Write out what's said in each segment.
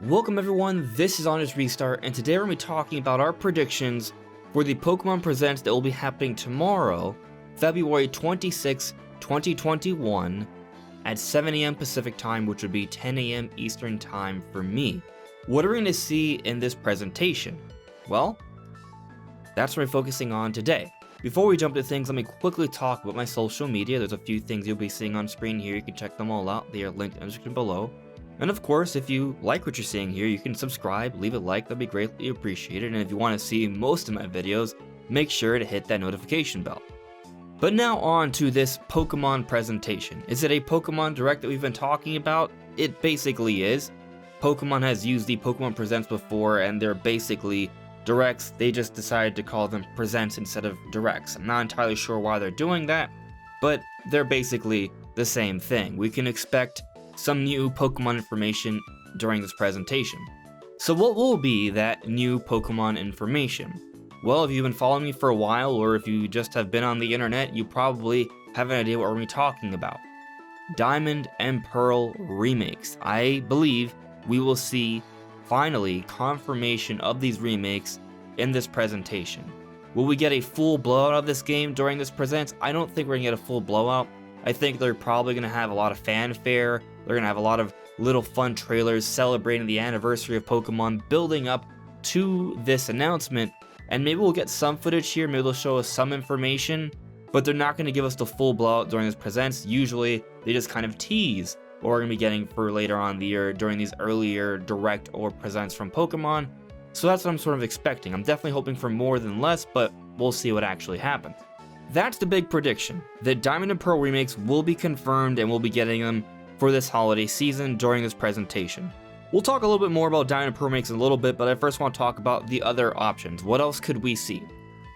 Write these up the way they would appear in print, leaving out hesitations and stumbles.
Welcome everyone, this is Honest Restart, and today we're going to be talking about our predictions for the Pokemon Presents that will be happening tomorrow, February 26, 2021, at 7 AM Pacific Time, which would be 10 AM Eastern Time for me. What are we going to see in this presentation? Well, that's what we're focusing on today. Before we jump to things, let me quickly talk about my social media. There's a few things you'll be seeing on screen here. You can check them all out. They are linked in the description below. And of course, if you like what you're seeing here, you can subscribe, leave a like, that'd be greatly appreciated. And if you want to see most of my videos, make sure to hit that notification bell. But now on to this Pokemon presentation. Is it a Pokemon Direct that we've been talking about? It basically is. Pokemon has used the Pokemon Presents before, and they're basically Directs. They just decided to call them Presents instead of Directs. I'm not entirely sure why they're doing that, but they're basically the same thing. We can expect some new Pokemon information during this presentation. So what will be that new Pokemon information? Well, if you've been following me for a while, or if you just have been on the internet, you probably have an idea what we're talking about. Diamond and Pearl remakes. I believe we will see, finally, confirmation of these remakes in this presentation. Will we get a full blowout of this game during this presents? I don't think we're gonna get a full blowout. I think they're probably gonna have a lot of fanfare. They're gonna have a lot of little fun trailers celebrating the anniversary of Pokemon, building up to this announcement, and maybe we'll get some footage here, maybe they'll show us some information, but they're not gonna give us the full blowout during this presents. Usually, they just kind of tease what we're gonna be getting for later on in the year during these earlier direct or presents from Pokemon, so that's what I'm sort of expecting. I'm definitely hoping for more than less, but we'll see what actually happens. That's the big prediction, that Diamond and Pearl remakes will be confirmed and we'll be getting them for this holiday season during this presentation. We'll talk a little bit more about Diamond and Pearl remakes in a little bit, but I first want to talk about the other options. What else could we see?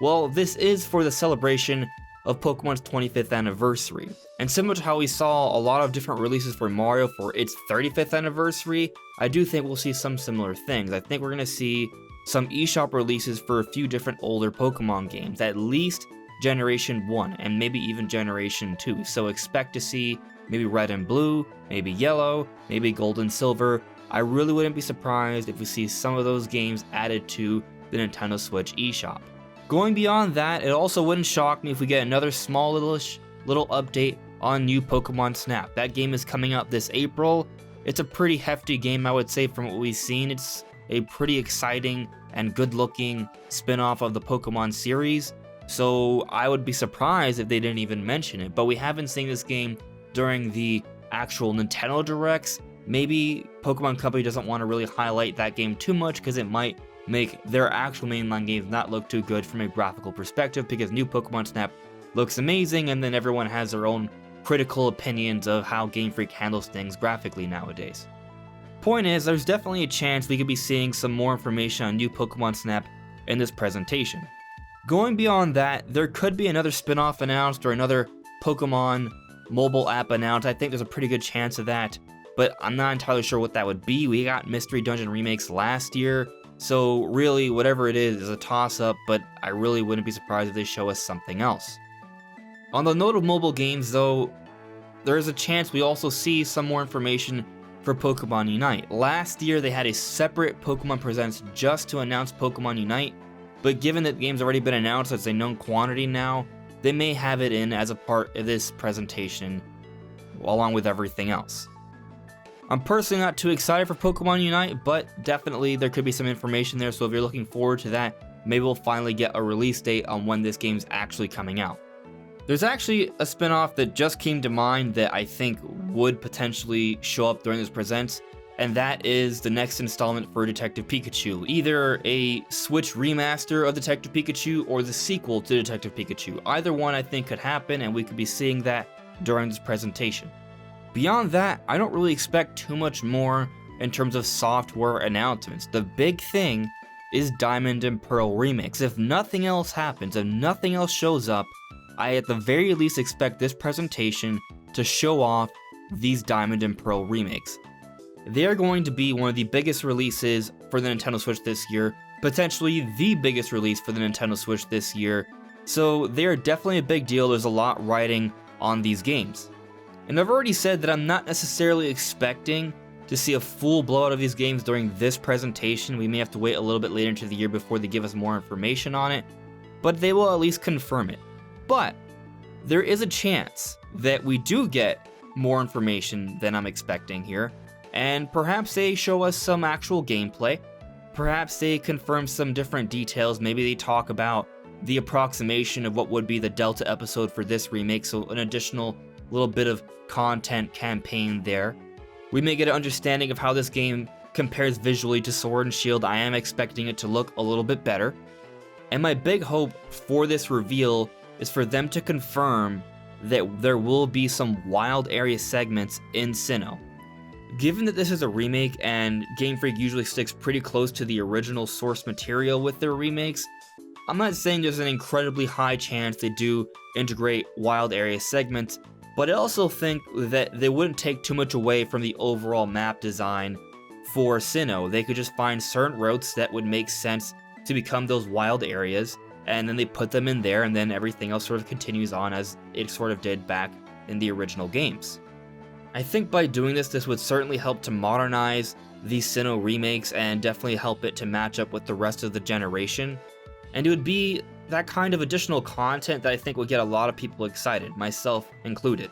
Well, this is for the celebration of Pokemon's 25th anniversary. And similar to how we saw a lot of different releases for Mario for its 35th anniversary, I do think we'll see some similar things. I think we're going to see some eShop releases for a few different older Pokemon games, at least Generation 1 and maybe even Generation 2. So expect to see maybe Red and Blue, maybe Yellow, maybe Gold and Silver. I really wouldn't be surprised if we see some of those games added to the Nintendo Switch eShop. Going beyond that, it also wouldn't shock me if we get another small little update on new Pokemon Snap. That game is coming out this April. It's a pretty hefty game, I would say, from what we've seen. It's a pretty exciting and good-looking spin-off of the Pokemon series. So I would be surprised if they didn't even mention it, but we haven't seen this game during the actual Nintendo Directs. Maybe Pokemon Company doesn't want to really highlight that game too much because it might make their actual mainline games not look too good from a graphical perspective, because new Pokemon Snap looks amazing and then everyone has their own critical opinions of how Game Freak handles things graphically nowadays. Point is, there's definitely a chance we could be seeing some more information on new Pokemon Snap in this presentation. Going beyond that, there could be another spin-off announced or another Pokemon mobile app announced. I think there's a pretty good chance of that, but I'm not entirely sure what that would be. We got Mystery Dungeon remakes last year, so really whatever it is a toss-up, but I really wouldn't be surprised if they show us something else. On the note of mobile games though, there is a chance we also see some more information for Pokemon Unite. Last year they had a separate Pokemon Presents just to announce Pokemon Unite, but given that the game's already been announced as a known quantity now, they may have it in as a part of this presentation along with everything else. I'm personally not too excited for Pokemon Unite, but definitely there could be some information there, so if you're looking forward to that, maybe we'll finally get a release date on when this game's actually coming out. There's actually a spin-off that just came to mind that I think would potentially show up during this presents, and that is the next installment for Detective Pikachu. Either a Switch remaster of Detective Pikachu or the sequel to Detective Pikachu. Either one I think could happen, and we could be seeing that during this presentation. Beyond that, I don't really expect too much more in terms of software announcements. The big thing is Diamond and Pearl remakes. If nothing else happens, if nothing else shows up, I at the very least expect this presentation to show off these Diamond and Pearl remakes. They are going to be one of the biggest releases for the Nintendo Switch this year, potentially the biggest release for the Nintendo Switch this year, so they are definitely a big deal. There's a lot riding on these games. And I've already said that I'm not necessarily expecting to see a full blowout of these games during this presentation. We may have to wait a little bit later into the year before they give us more information on it, but they will at least confirm it. But there is a chance that we do get more information than I'm expecting here, and perhaps they show us some actual gameplay. Perhaps they confirm some different details. Maybe they talk about the approximation of what would be the Delta episode for this remake, so an additional little bit of content campaign there. We may get an understanding of how this game compares visually to Sword and Shield. I am expecting it to look a little bit better. And my big hope for this reveal is for them to confirm that there will be some wild area segments in Sinnoh. Given that this is a remake and Game Freak usually sticks pretty close to the original source material with their remakes, I'm not saying there's an incredibly high chance they do integrate wild area segments, but I also think that they wouldn't take too much away from the overall map design for Sinnoh. They could just find certain routes that would make sense to become those wild areas, and then they put them in there, and then everything else sort of continues on as it sort of did back in the original games. I think by doing this would certainly help to modernize these Sinnoh remakes and definitely help it to match up with the rest of the generation. And it would be that kind of additional content that I think would get a lot of people excited, myself included.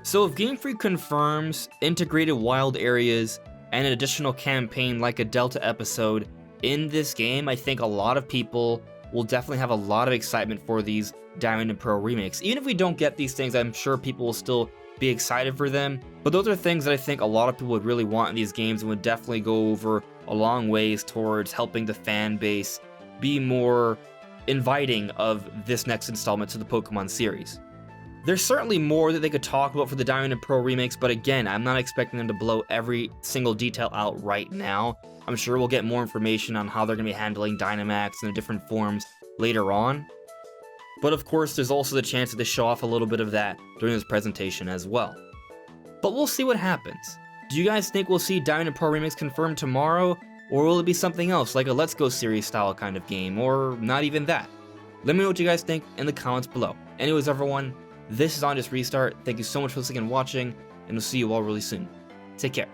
So if Game Freak confirms integrated wild areas and an additional campaign like a Delta episode in this game, I think a lot of people will definitely have a lot of excitement for these Diamond and Pearl remakes. Even if we don't get these things, I'm sure people will still be excited for them. But those are things that I think a lot of people would really want in these games and would definitely go over a long ways towards helping the fan base be more inviting of this next installment to the Pokemon series. There's certainly more that they could talk about for the Diamond and Pearl remakes, but again, I'm not expecting them to blow every single detail out right now. I'm sure we'll get more information on how they're going to be handling Dynamax in the different forms later on. But of course, there's also the chance that they show off a little bit of that during this presentation as well. But we'll see what happens. Do you guys think we'll see Diamond and Pearl remakes confirmed tomorrow? Or will it be something else, like a Let's Go series style kind of game, or not even that? Let me know what you guys think in the comments below. Anyways, everyone, this is On Just Restart. Thank you so much for listening and watching, and we'll see you all really soon. Take care.